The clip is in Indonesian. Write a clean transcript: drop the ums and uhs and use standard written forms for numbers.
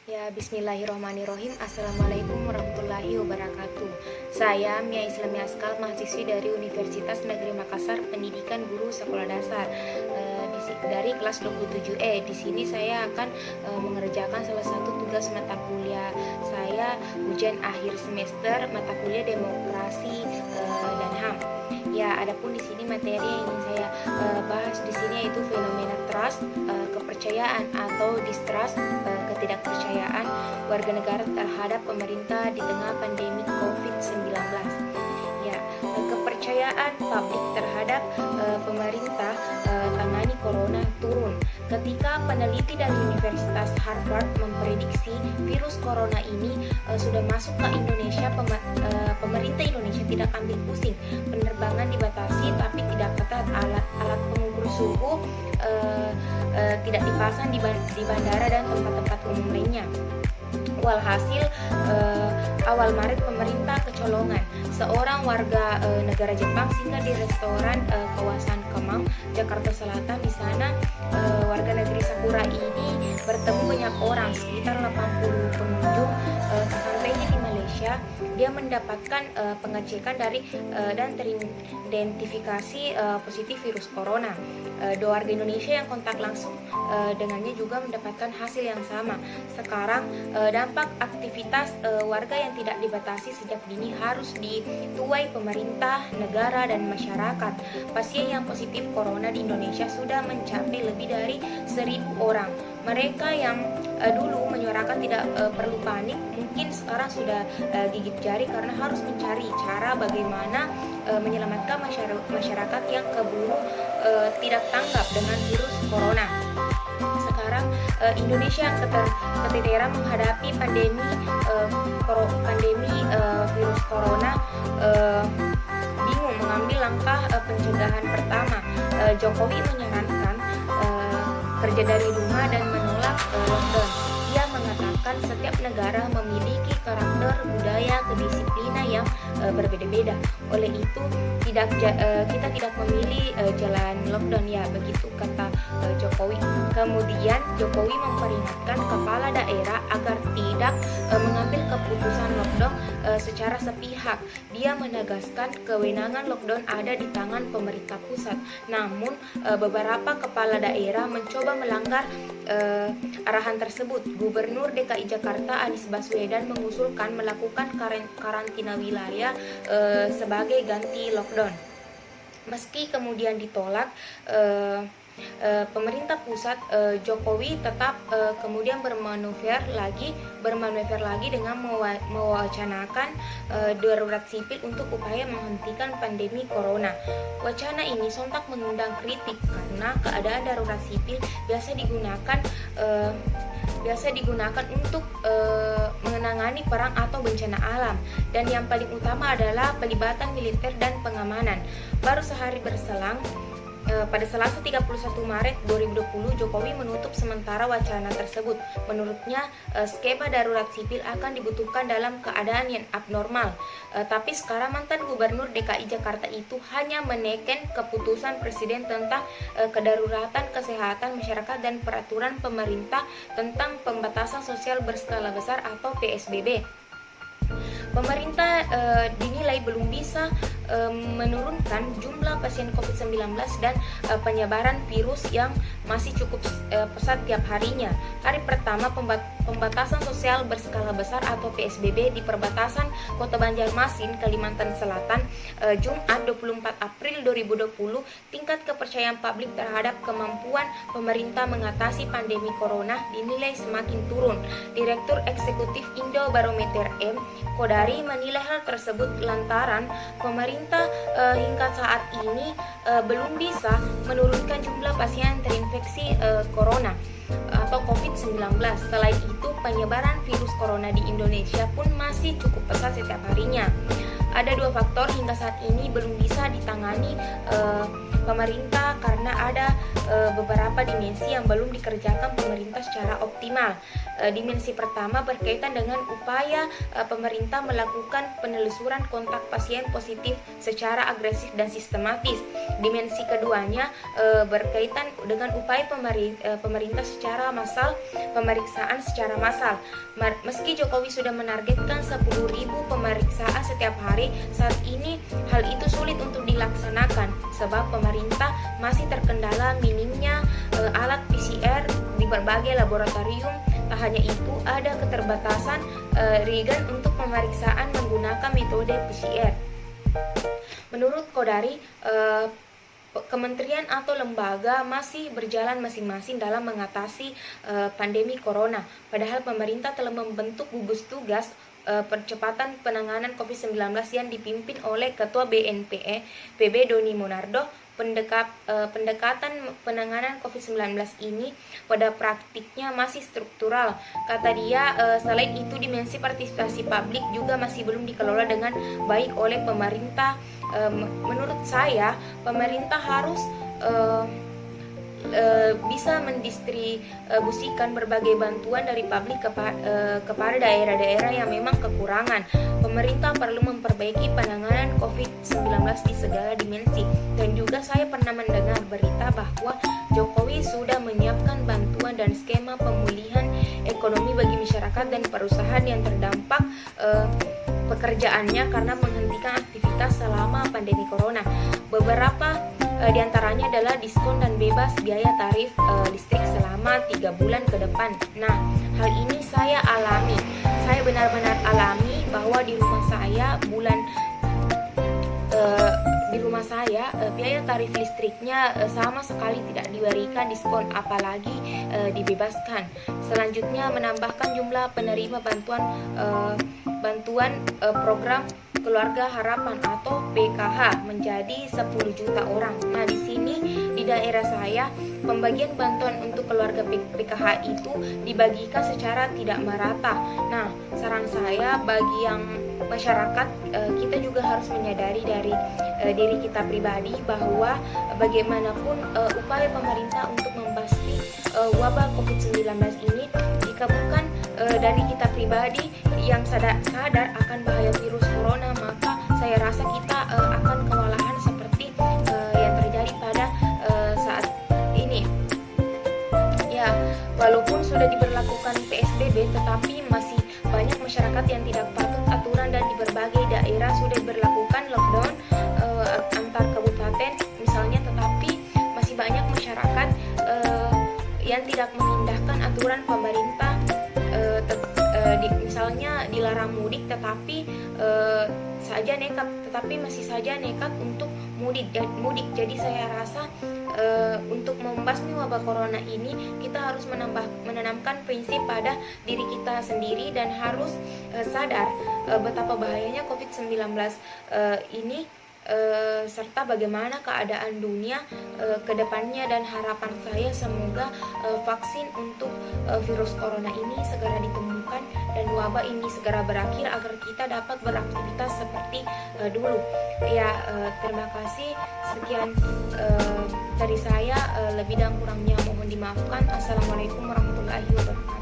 Ya, bismillahirrahmanirrahim. Assalamualaikum warahmatullahi wabarakatuh. Saya Mia Islami Askal, mahasiswi dari Universitas Negeri Makassar, pendidikan guru sekolah dasar dari kelas 27E. Di sini saya akan mengerjakan salah satu tugas mata kuliah saya, ujian akhir semester mata kuliah Demokrasi dan HAM. Ya, adapun di sini materi yang ingin saya bahas di sini yaitu fenomena trust, kepercayaan atau distrust, ketidakpercayaan warga negara terhadap pemerintah di tengah pandemi COVID-19. Ya, kepercayaan publik terhadap pemerintah tangani corona turun ketika peneliti dari Universitas Harvard memprediksi virus corona ini sudah masuk ke Indonesia. Pemerintah Indonesia tidak ambil pusing, penerbangan dibatasi tapi tidak ketat, alat pengukur suhu tidak dipasang di bandara dan tempat-tempat umum lainnya. Walhasil awal Maret pemerintah kecolongan. Seorang warga negara Jepang singgah di restoran kawasan Kemang, Jakarta Selatan. Di sana warga negeri Sakura ini bertemu banyak orang, sekitar 80 pengunjung. Sesampainya di Malaysia, dia mendapatkan pengecekan dan teridentifikasi positif virus corona. Dua warga Indonesia yang kontak langsung dengannya juga mendapatkan hasil yang sama. Sekarang dampak aktivitas warga yang tidak dibatasi sejak dini harus dituai pemerintah, negara, dan masyarakat. Pasien yang positif corona di Indonesia sudah mencapai lebih dari 1.000 orang. Mereka yang dulu menyuarakan tidak perlu panik, mungkin sekarang sudah gigit jari karena harus mencari cara bagaimana menyelamatkan masyarakat yang keburu tidak tanggap dengan virus corona. Sekarang Indonesia yang keteteran menghadapi pandemi virus corona, bingung mengambil langkah pencegahan pertama. Jokowi menyarankan kerja dari rumah dan menolak lockdown. Dia mengatakan setiap negara memiliki karakter, budaya, kedisiplinan yang berbeda-beda. Oleh itu kita tidak memilih jalan lockdown, ya begitu kata Jokowi. Kemudian Jokowi memperingatkan kepala daerah agar tidak mengambil keputusan lockdown secara sepihak. Dia menegaskan kewenangan lockdown ada di tangan pemerintah pusat. Namun beberapa kepala daerah mencoba melanggar arahan tersebut. Gubernur DKI Jakarta Anies Baswedan mengusulkan melakukan karantina wilayah sebagai ganti lockdown. Meski kemudian ditolak, pemerintah pusat, Jokowi tetap kemudian bermanuver lagi dengan mewacanakan darurat sipil untuk upaya menghentikan pandemi corona. Wacana ini sontak mengundang kritik karena keadaan darurat sipil biasa digunakan untuk menangani perang atau bencana alam, dan yang paling utama adalah pelibatan militer dan pengamanan. Baru sehari berselang, pada Selasa 31 Maret 2020, Jokowi menutup sementara wacana tersebut. Menurutnya, skema darurat sipil akan dibutuhkan dalam keadaan yang abnormal. Tapi sekarang mantan Gubernur DKI Jakarta itu hanya menekan keputusan Presiden tentang kedaruratan kesehatan masyarakat dan peraturan pemerintah tentang pembatasan sosial berskala besar atau PSBB. Pemerintah dinilai belum bisa menurunkan jumlah pasien COVID-19 dan penyebaran virus yang masih cukup pesat tiap harinya. Hari pertama pembatasan sosial berskala besar atau PSBB di perbatasan Kota Banjarmasin, Kalimantan Selatan, Jumat 24 April 2020, tingkat kepercayaan publik terhadap kemampuan pemerintah mengatasi pandemi corona dinilai semakin turun. Direktur Eksekutif Indobarometer M. Kodari menilai hal tersebut lantaran pemerintah hingga saat ini belum bisa menurunkan jumlah pasien terinfeksi corona atau COVID-19. Selain itu, penyebaran virus corona di Indonesia pun masih cukup pesat setiap harinya. ada dua faktor hingga saat ini belum bisa ditangani pemerintah karena ada beberapa dimensi yang belum dikerjakan pemerintah secara optimal. Dimensi pertama berkaitan dengan upaya pemerintah melakukan penelusuran kontak pasien positif secara agresif dan sistematis. Dimensi keduanya berkaitan dengan upaya pemerintah secara massal, pemeriksaan secara massal. Meski Jokowi sudah menargetkan 10.000 pemeriksaan setiap hari, saat ini hal itu sulit untuk dilaksanakan sebab pemerintah masih terkendala minimnya alat PCR di berbagai laboratorium. Tak hanya itu, ada keterbatasan reagen untuk pemeriksaan menggunakan metode PCR. Menurut Kodari, kementerian atau lembaga masih berjalan masing-masing dalam mengatasi pandemi corona. Padahal pemerintah telah membentuk gugus tugas percepatan penanganan COVID-19 yang dipimpin oleh Ketua BNPE PB Doni Monardo. Pendekatan penanganan COVID-19 ini pada praktiknya masih struktural. Kata dia, selain itu dimensi partisipasi publik juga masih belum dikelola dengan baik oleh pemerintah. Menurut saya, pemerintah harus bisa mendistribusikan berbagai bantuan dari publik kepada daerah-daerah yang memang kekurangan. Pemerintah perlu memperbaiki penanganan COVID-19 di segala dimensi. Dan juga saya pernah mendengar berita bahwa Jokowi sudah menyiapkan bantuan dan skema pemulihan ekonomi bagi masyarakat dan perusahaan yang terdampak pekerjaannya karena menghentikan aktivitas selama pandemi corona. Beberapa diantaranya adalah diskon dan bebas biaya tarif listrik selama 3 bulan ke depan. Nah, hal ini saya alami. Saya benar-benar alami bahwa di rumah saya biaya tarif listriknya sama sekali tidak diberikan diskon, apalagi dibebaskan. Selanjutnya, menambahkan jumlah penerima bantuan program Keluarga Harapan atau PKH menjadi 10 juta orang. Nah, di sini di daerah saya pembagian bantuan untuk keluarga PKH itu dibagikan secara tidak merata. Nah, saran saya bagi yang masyarakat, kita juga harus menyadari dari diri kita pribadi bahwa bagaimanapun upaya pemerintah untuk membasmi wabah COVID-19 ini, jika bukan dari kita pribadi yang sadar akan bahaya virus corona, maka saya rasa kita akan kewalahan seperti yang terjadi pada saat ini. Ya, walaupun sudah diberlakukan PSBB, tetapi masih banyak masyarakat yang tidak patuh aturan dan di berbagai daerah sudah diberlakukan lockdown antar kabupaten misalnya, tetapi masih banyak masyarakat yang tidak mengindahkan aturan pemerintah. Misalnya dilarang mudik tetapi masih saja nekat untuk mudik. Jadi saya rasa untuk membasmi wabah corona ini kita harus menanamkan prinsip pada diri kita sendiri dan harus sadar betapa bahayanya COVID-19 ini, serta bagaimana keadaan dunia ke depannya. Dan harapan saya semoga vaksin untuk virus corona ini segera ditemukan dan wabah ini segera berakhir agar kita dapat beraktivitas seperti dulu. Ya, terima kasih. Sekian dari saya, lebih dan kurangnya mohon dimaafkan. Assalamualaikum warahmatullahi wabarakatuh.